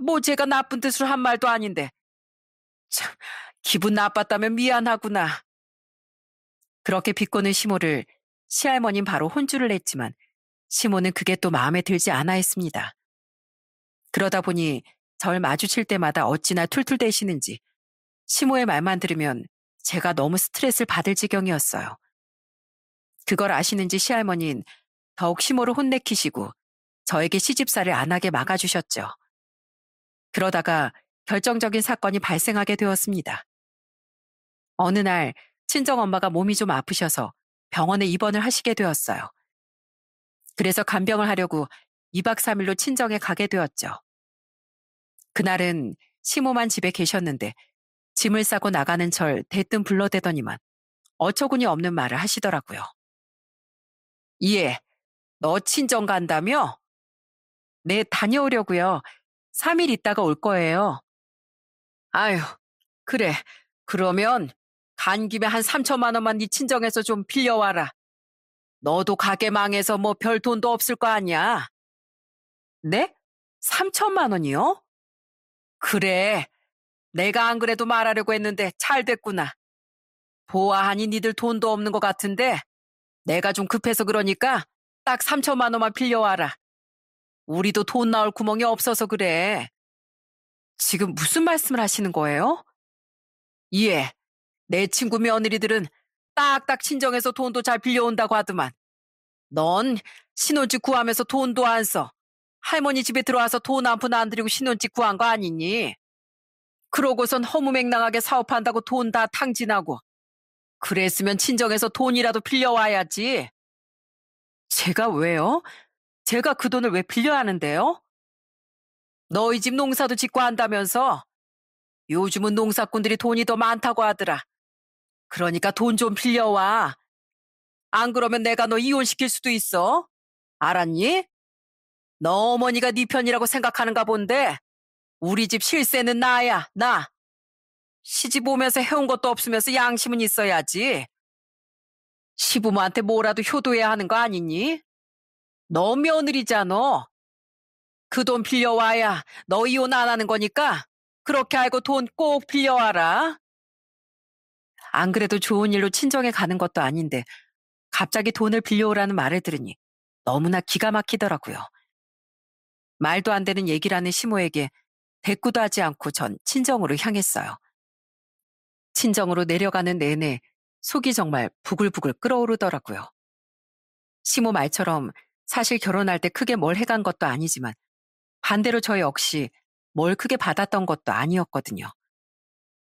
뭐 제가 나쁜 뜻으로 한 말도 아닌데. 참, 기분 나빴다면 미안하구나. 그렇게 비꼬는 시모를 시할머님 바로 혼쭐을 냈지만 시모는 그게 또 마음에 들지 않아 했습니다. 그러다 보니 절 마주칠 때마다 어찌나 툴툴대시는지 시모의 말만 들으면 제가 너무 스트레스를 받을 지경이었어요. 그걸 아시는지 시할머니는 더욱 시모를 혼내키시고 저에게 시집살을 안 하게 막아주셨죠. 그러다가 결정적인 사건이 발생하게 되었습니다. 어느 날 친정엄마가 몸이 좀 아프셔서 병원에 입원을 하시게 되었어요. 그래서 간병을 하려고 2박 3일로 친정에 가게 되었죠. 그날은 시모만 집에 계셨는데 짐을 싸고 나가는 절 대뜸 불러대더니만 어처구니 없는 말을 하시더라고요. 예, 너 친정 간다며? 네, 다녀오려고요. 3일 있다가 올 거예요. 아휴, 그래. 그러면 간 김에 한 3천만 원만 네 친정에서 좀 빌려와라. 너도 가게 망해서 뭐 별 돈도 없을 거 아니야. 네? 3천만 원이요? 그래. 내가 안 그래도 말하려고 했는데 잘 됐구나. 보아하니 니들 돈도 없는 것 같은데 내가 좀 급해서 그러니까 딱 3천만 원만 빌려와라. 우리도 돈 나올 구멍이 없어서 그래. 지금 무슨 말씀을 하시는 거예요? 예, 내 친구 며느리들은 딱딱 친정에서 돈도 잘 빌려온다고 하더만. 넌 신혼집 구하면서 돈도 안 써. 할머니 집에 들어와서 돈 한 푼 안 들이고 신혼집 구한 거 아니니? 그러고선 허무맹랑하게 사업한다고 돈 다 탕진하고. 그랬으면 친정에서 돈이라도 빌려와야지. 제가 왜요? 제가 그 돈을 왜 빌려야 하는데요? 너희 집 농사도 짓고 한다면서? 요즘은 농사꾼들이 돈이 더 많다고 하더라. 그러니까 돈 좀 빌려와. 안 그러면 내가 너 이혼시킬 수도 있어. 알았니? 너 어머니가 네 편이라고 생각하는가 본데 우리 집 실세는 나야, 나. 시집 오면서 해온 것도 없으면서 양심은 있어야지. 시부모한테 뭐라도 효도해야 하는 거 아니니? 너 며느리잖아. 그 돈 빌려와야 너 이혼 안 하는 거니까 그렇게 알고 돈 꼭 빌려와라. 안 그래도 좋은 일로 친정에 가는 것도 아닌데 갑자기 돈을 빌려오라는 말을 들으니 너무나 기가 막히더라고요. 말도 안 되는 얘기라는 시모에게 대꾸도 하지 않고 전 친정으로 향했어요. 친정으로 내려가는 내내 속이 정말 부글부글 끓어오르더라고요. 시모 말처럼 사실 결혼할 때 크게 뭘 해간 것도 아니지만 반대로 저 역시 뭘 크게 받았던 것도 아니었거든요.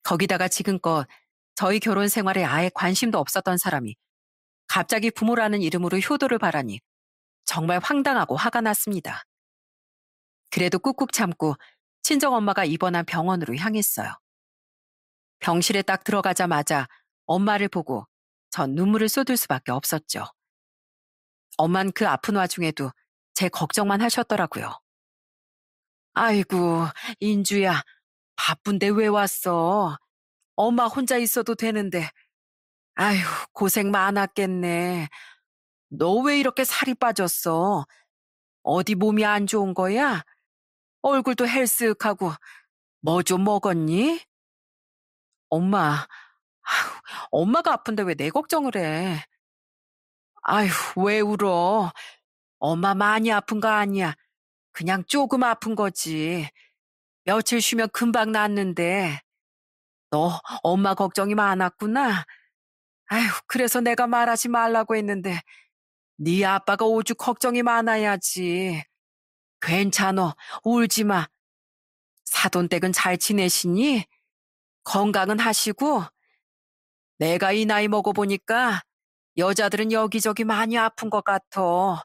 거기다가 지금껏 저희 결혼 생활에 아예 관심도 없었던 사람이 갑자기 부모라는 이름으로 효도를 바라니 정말 황당하고 화가 났습니다. 그래도 꾹꾹 참고 친정엄마가 입원한 병원으로 향했어요. 병실에 딱 들어가자마자 엄마를 보고 전 눈물을 쏟을 수밖에 없었죠. 엄만 그 아픈 와중에도 제 걱정만 하셨더라고요. 아이고, 인주야, 바쁜데 왜 왔어? 엄마 혼자 있어도 되는데. 아휴, 고생 많았겠네. 너 왜 이렇게 살이 빠졌어? 어디 몸이 안 좋은 거야? 얼굴도 헬쓱하고 뭐 좀 먹었니? 엄마, 아휴, 엄마가 아픈데 왜 내 걱정을 해? 아휴, 왜 울어? 엄마 많이 아픈 거 아니야. 그냥 조금 아픈 거지. 며칠 쉬면 금방 낫는데. 너 엄마 걱정이 많았구나. 아휴, 그래서 내가 말하지 말라고 했는데 네 아빠가 오죽 걱정이 많아야지. 괜찮어, 울지 마. 사돈댁은 잘 지내시니? 건강은 하시고? 내가 이 나이 먹어보니까 여자들은 여기저기 많이 아픈 것 같아.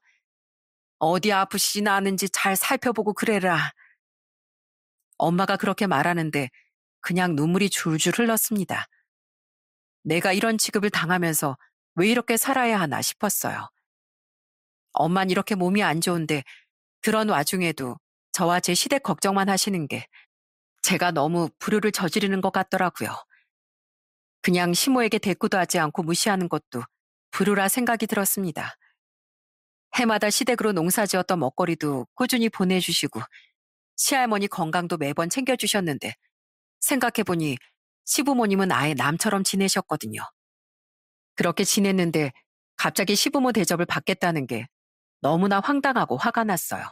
어디 아프시진 않은지 잘 살펴보고 그래라. 엄마가 그렇게 말하는데 그냥 눈물이 줄줄 흘렀습니다. 내가 이런 취급을 당하면서 왜 이렇게 살아야 하나 싶었어요. 엄만 이렇게 몸이 안 좋은데 그런 와중에도 저와 제 시댁 걱정만 하시는 게 제가 너무 불효를 저지르는 것 같더라고요. 그냥 시모에게 대꾸도 하지 않고 무시하는 것도 불효라 생각이 들었습니다. 해마다 시댁으로 농사지었던 먹거리도 꾸준히 보내주시고 시할머니 건강도 매번 챙겨주셨는데 생각해보니 시부모님은 아예 남처럼 지내셨거든요. 그렇게 지냈는데 갑자기 시부모 대접을 받겠다는 게 너무나 황당하고 화가 났어요.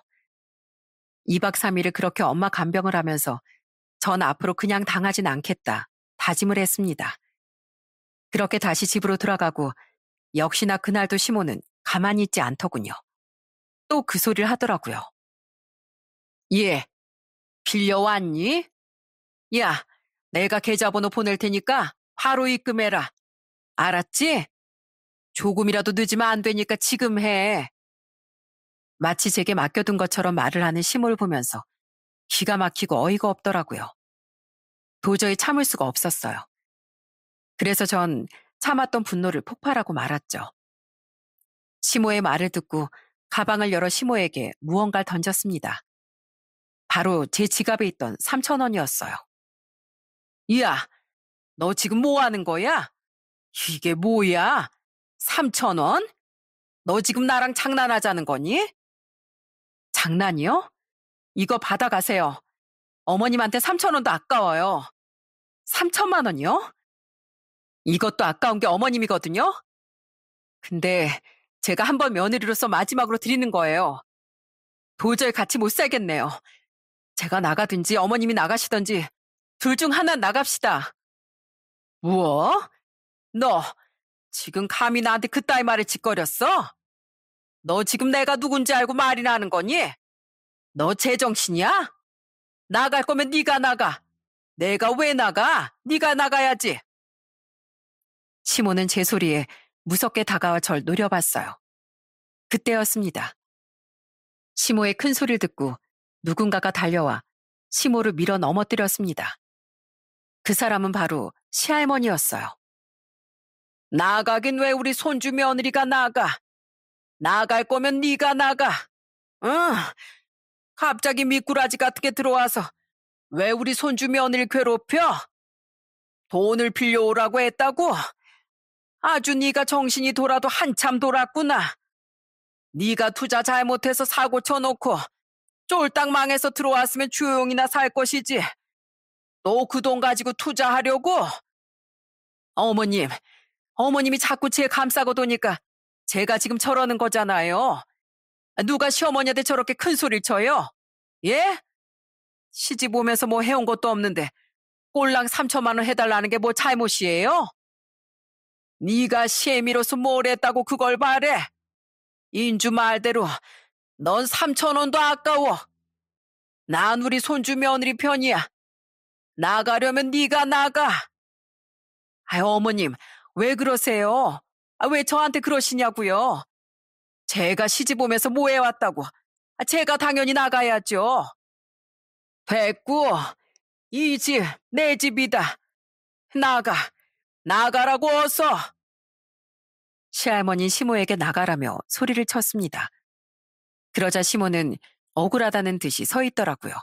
2박 3일을 그렇게 엄마 간병을 하면서 전 앞으로 그냥 당하진 않겠다 다짐을 했습니다. 그렇게 다시 집으로 돌아가고 역시나 그날도 시모는 가만히 있지 않더군요. 또 그 소리를 하더라고요. 예, 빌려왔니? 야, 내가 계좌번호 보낼 테니까 바로 입금해라. 알았지? 조금이라도 늦으면 안 되니까 지금 해. 마치 제게 맡겨둔 것처럼 말을 하는 시모를 보면서 기가 막히고 어이가 없더라고요. 도저히 참을 수가 없었어요. 그래서 전 참았던 분노를 폭발하고 말았죠. 시모의 말을 듣고 가방을 열어 시모에게 무언가를 던졌습니다. 바로 제 지갑에 있던 3,000원이었어요. 이야, 너 지금 뭐 하는 거야? 이게 뭐야? 3,000원? 너 지금 나랑 장난하자는 거니? 장난이요? 이거 받아가세요. 어머님한테 3,000원도 아까워요. 3천만 원이요? 이것도 아까운 게 어머님이거든요? 근데 제가 한번 며느리로서 마지막으로 드리는 거예요. 도저히 같이 못 살겠네요. 제가 나가든지 어머님이 나가시든지 둘 중 하나 나갑시다. 뭐? 너 지금 감히 나한테 그따위 말을 짓거렸어? 너 지금 내가 누군지 알고 말이나 하는 거니? 너 제정신이야? 나갈 거면 네가 나가. 내가 왜 나가? 네가 나가야지. 시모는 제 소리에 무섭게 다가와 절 노려봤어요. 그때였습니다. 시모의 큰 소리를 듣고 누군가가 달려와 시모를 밀어 넘어뜨렸습니다. 그 사람은 바로 시할머니였어요. 나가긴 왜 우리 손주 며느리가 나가? 나갈 거면 네가 나가. 응, 갑자기 미꾸라지 같은 게 들어와서 왜 우리 손주 며느리를 괴롭혀? 돈을 빌려오라고 했다고? 아주 네가 정신이 돌아도 한참 돌았구나. 네가 투자 잘못해서 사고 쳐놓고 쫄딱 망해서 들어왔으면 조용히나 살 것이지. 또 그 돈 가지고 투자하려고? 어머님이 자꾸 제 감싸고 도니까 제가 지금 저러는 거잖아요. 누가 시어머니한테 저렇게 큰 소리를 쳐요? 예? 시집 오면서 뭐 해온 것도 없는데 꼴랑 3천만 원 해달라는 게 뭐 잘못이에요? 네가 시애미로서 뭘 했다고 그걸 바래? 인주 말대로 넌 3천원도 아까워. 난 우리 손주 며느리 편이야. 나가려면 네가 나가. 아유, 어머님, 왜 그러세요? 왜 저한테 그러시냐고요? 제가 시집 오면서 뭐 해왔다고? 제가 당연히 나가야죠. 됐고, 이 집, 내 집이다. 나가, 나가라고 어서. 시할머니는 시모에게 나가라며 소리를 쳤습니다. 그러자 시모는 억울하다는 듯이 서 있더라고요.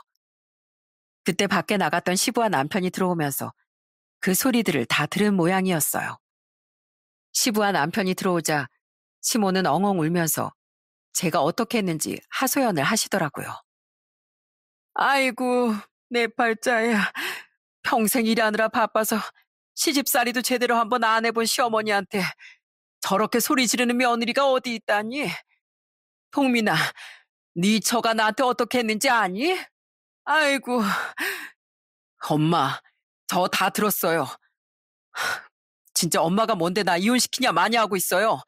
그때 밖에 나갔던 시부와 남편이 들어오면서 그 소리들을 다 들은 모양이었어요. 시부와 남편이 들어오자 시모는 엉엉 울면서 제가 어떻게 했는지 하소연을 하시더라고요. 아이고, 내 팔자야. 평생 일하느라 바빠서 시집살이도 제대로 한번 안 해본 시어머니한테 저렇게 소리 지르는 며느리가 어디 있다니? 동민아, 네 처가 나한테 어떻게 했는지 아니? 아이고, 엄마, 저 다 들었어요. 진짜 엄마가 뭔데 나 이혼시키냐 마냐 하고 있어요.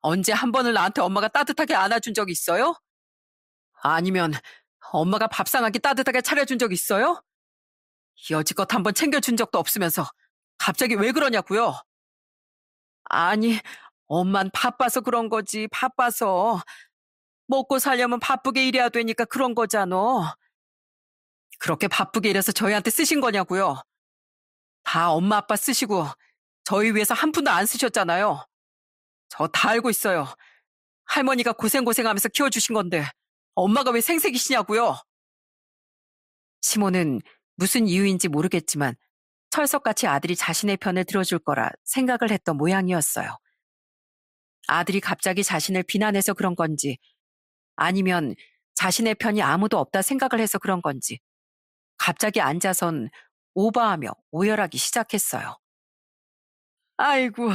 언제 한 번을 나한테 엄마가 따뜻하게 안아준 적 있어요? 아니면 엄마가 밥상 한 끼 따뜻하게 차려준 적 있어요? 여지껏 한번 챙겨준 적도 없으면서 갑자기 왜 그러냐고요? 아니, 엄만 바빠서 그런 거지, 바빠서. 먹고 살려면 바쁘게 일해야 되니까 그런 거잖아. 그렇게 바쁘게 일해서 저희한테 쓰신 거냐고요? 다 엄마 아빠 쓰시고 저희 위해서 한 푼도 안 쓰셨잖아요. 저 다 알고 있어요. 할머니가 고생하면서 키워주신 건데 엄마가 왜 생색이시냐고요? 시모는 무슨 이유인지 모르겠지만 철석같이 아들이 자신의 편을 들어줄 거라 생각을 했던 모양이었어요. 아들이 갑자기 자신을 비난해서 그런 건지 아니면 자신의 편이 아무도 없다 생각을 해서 그런 건지 갑자기 앉아선 오버하며 오열하기 시작했어요. 아이고,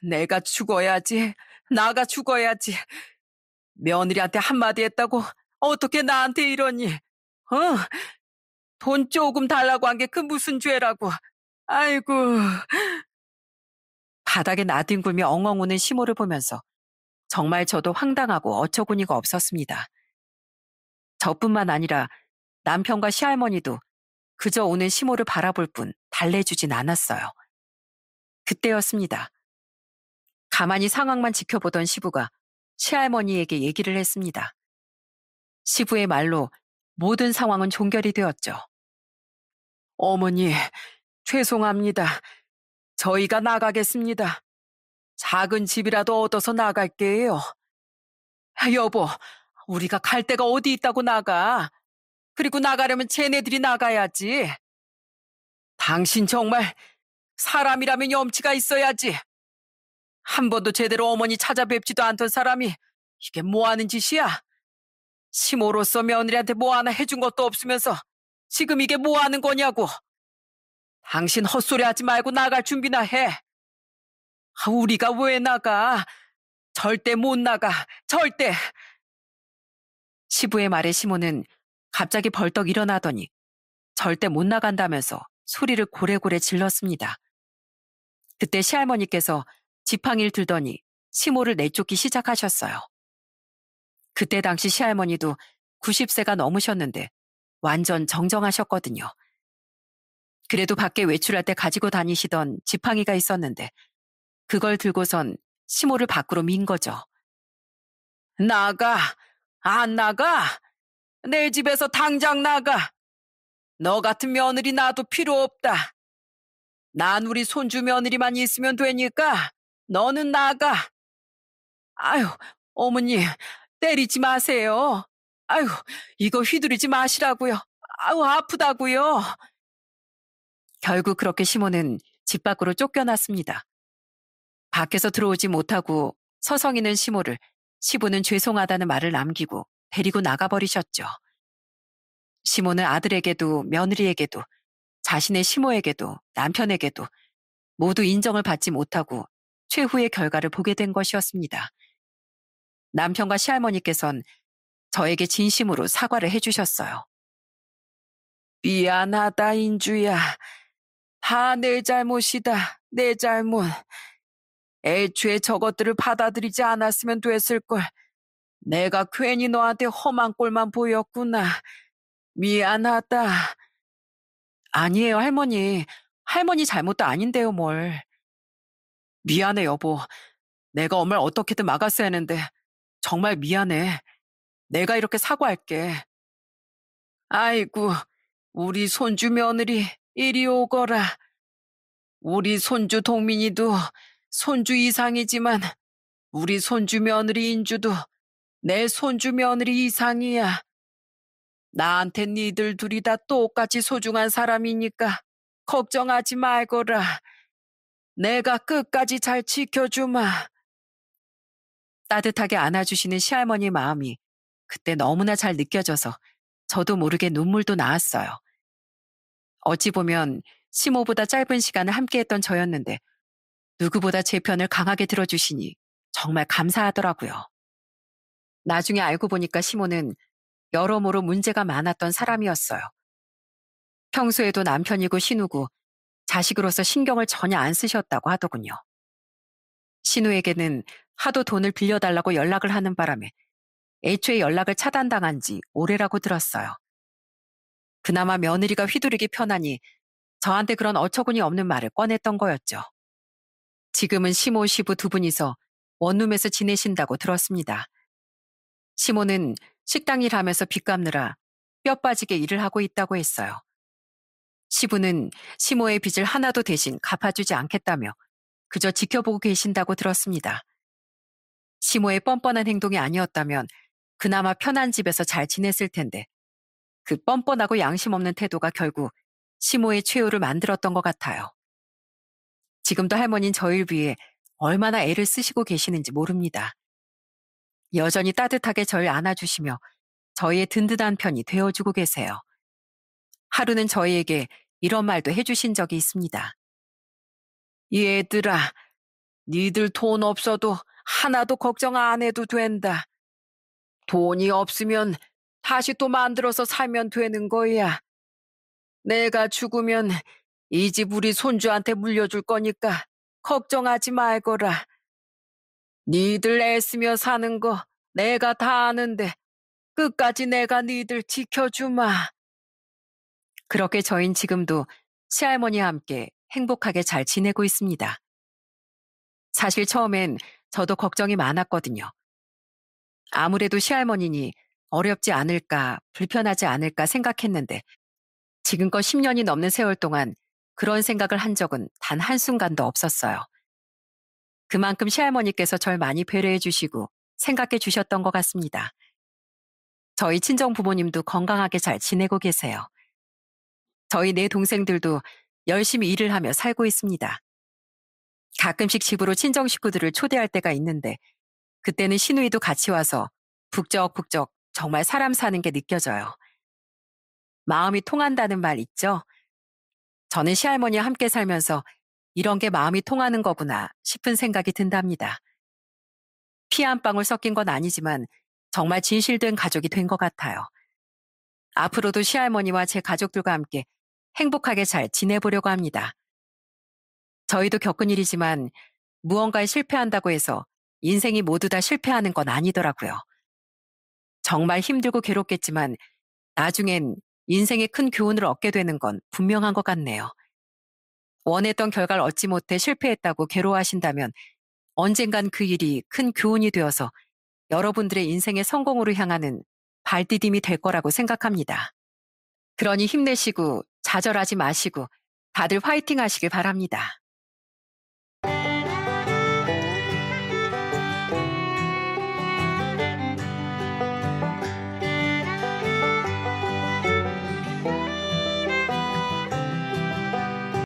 내가 죽어야지. 나가 죽어야지. 며느리한테 한마디 했다고 어떻게 나한테 이러니? 돈 조금 달라고 한 게 그 무슨 죄라고. 아이고. 바닥에 나뒹굴며 엉엉 우는 시모를 보면서 정말 저도 황당하고 어처구니가 없었습니다. 저뿐만 아니라 남편과 시할머니도 그저 우는 시모를 바라볼 뿐 달래주진 않았어요. 그때였습니다. 가만히 상황만 지켜보던 시부가 시할머니에게 얘기를 했습니다. 시부의 말로 모든 상황은 종결이 되었죠. 어머니, 죄송합니다. 저희가 나가겠습니다. 작은 집이라도 얻어서 나갈게요. 여보, 우리가 갈 데가 어디 있다고 나가? 그리고 나가려면 쟤네들이 나가야지. 당신 정말 사람이라면 염치가 있어야지. 한 번도 제대로 어머니 찾아뵙지도 않던 사람이 이게 뭐 하는 짓이야? 시모로서 며느리한테 뭐 하나 해준 것도 없으면서 지금 이게 뭐 하는 거냐고. 당신 헛소리 하지 말고 나갈 준비나 해. 우리가 왜 나가? 절대 못 나가. 절대. 시부의 말에 시모는 갑자기 벌떡 일어나더니 절대 못 나간다면서 소리를 고래고래 질렀습니다. 그때 시할머니께서 지팡이를 들더니 시모를 내쫓기 시작하셨어요. 그때 당시 시할머니도 90세가 넘으셨는데 완전 정정하셨거든요. 그래도 밖에 외출할 때 가지고 다니시던 지팡이가 있었는데 그걸 들고선 시모를 밖으로 민 거죠. 나가! 안 나가! 내 집에서 당장 나가! 너 같은 며느리 나도 필요 없다. 난 우리 손주 며느리만 있으면 되니까 너는 나가. 아유, 어머니, 때리지 마세요. 아유, 이거 휘두르지 마시라고요. 아유, 아프다고요. 결국 그렇게 시모는 집 밖으로 쫓겨났습니다. 밖에서 들어오지 못하고 서성이는 시모를 시부는 죄송하다는 말을 남기고 데리고 나가버리셨죠. 시모는 아들에게도 며느리에게도 자신의 시모에게도 남편에게도 모두 인정을 받지 못하고 최후의 결과를 보게 된 것이었습니다. 남편과 시할머니께선 저에게 진심으로 사과를 해주셨어요. 미안하다, 인주야. 다 내 잘못이다, 내 잘못. 애초에 저것들을 받아들이지 않았으면 됐을걸. 내가 괜히 너한테 험한 꼴만 보였구나. 미안하다. 아니에요, 할머니. 할머니 잘못도 아닌데요, 뭘. 미안해, 여보. 내가 엄마를 어떻게든 막았어야 했는데 정말 미안해. 내가 이렇게 사과할게. 아이고, 우리 손주 며느리 이리 오거라. 우리 손주 동민이도 손주 이상이지만 우리 손주 며느리 인주도 내 손주 며느리 이상이야. 나한테 니들 둘이 다 똑같이 소중한 사람이니까 걱정하지 말거라. 내가 끝까지 잘 지켜주마. 따뜻하게 안아주시는 시할머니 마음이 그때 너무나 잘 느껴져서 저도 모르게 눈물도 나왔어요. 어찌 보면 시모보다 짧은 시간을 함께했던 저였는데 누구보다 제 편을 강하게 들어주시니 정말 감사하더라고요. 나중에 알고 보니까 시모는 여러모로 문제가 많았던 사람이었어요. 평소에도 남편이고 신우고 자식으로서 신경을 전혀 안 쓰셨다고 하더군요. 신우에게는 하도 돈을 빌려달라고 연락을 하는 바람에 애초에 연락을 차단당한 지 오래라고 들었어요. 그나마 며느리가 휘두르기 편하니 저한테 그런 어처구니 없는 말을 꺼냈던 거였죠. 지금은 시모, 시부 두 분이서 원룸에서 지내신다고 들었습니다. 시모는 식당 일하면서 빚 갚느라 뼈 빠지게 일을 하고 있다고 했어요. 시부는 시모의 빚을 하나도 대신 갚아주지 않겠다며 그저 지켜보고 계신다고 들었습니다. 시모의 뻔뻔한 행동이 아니었다면 그나마 편한 집에서 잘 지냈을 텐데 그 뻔뻔하고 양심 없는 태도가 결국 시모의 최후를 만들었던 것 같아요. 지금도 할머니는 저희를 위해 얼마나 애를 쓰시고 계시는지 모릅니다. 여전히 따뜻하게 저를 안아주시며 저희의 든든한 편이 되어주고 계세요. 하루는 저희에게 이런 말도 해주신 적이 있습니다. 얘들아, 니들 돈 없어도 하나도 걱정 안 해도 된다. 돈이 없으면 다시 또 만들어서 살면 되는 거야. 내가 죽으면 이 집 우리 손주한테 물려줄 거니까 걱정하지 말거라. 니들 애쓰며 사는 거 내가 다 아는데 끝까지 내가 니들 지켜주마. 그렇게 저흰 지금도 시할머니와 함께 행복하게 잘 지내고 있습니다. 사실 처음엔 저도 걱정이 많았거든요. 아무래도 시할머니니 어렵지 않을까, 불편하지 않을까 생각했는데 지금껏 10년이 넘는 세월 동안 그런 생각을 한 적은 단 한순간도 없었어요. 그만큼 시할머니께서 절 많이 배려해 주시고 생각해 주셨던 것 같습니다. 저희 친정 부모님도 건강하게 잘 지내고 계세요. 저희 네 동생들도 열심히 일을 하며 살고 있습니다. 가끔씩 집으로 친정 식구들을 초대할 때가 있는데 그때는 시누이도 같이 와서 북적북적 정말 사람 사는 게 느껴져요. 마음이 통한다는 말 있죠? 저는 시할머니와 함께 살면서 이런 게 마음이 통하는 거구나 싶은 생각이 든답니다. 피 한 방울 섞인 건 아니지만 정말 진실된 가족이 된 것 같아요. 앞으로도 시할머니와 제 가족들과 함께 행복하게 잘 지내보려고 합니다. 저희도 겪은 일이지만 무언가에 실패한다고 해서 인생이 모두 다 실패하는 건 아니더라고요. 정말 힘들고 괴롭겠지만 나중엔 인생의 큰 교훈을 얻게 되는 건 분명한 것 같네요. 원했던 결과를 얻지 못해 실패했다고 괴로워하신다면 언젠간 그 일이 큰 교훈이 되어서 여러분들의 인생의 성공으로 향하는 발디딤이 될 거라고 생각합니다. 그러니 힘내시고 좌절하지 마시고 다들 화이팅 하시길 바랍니다.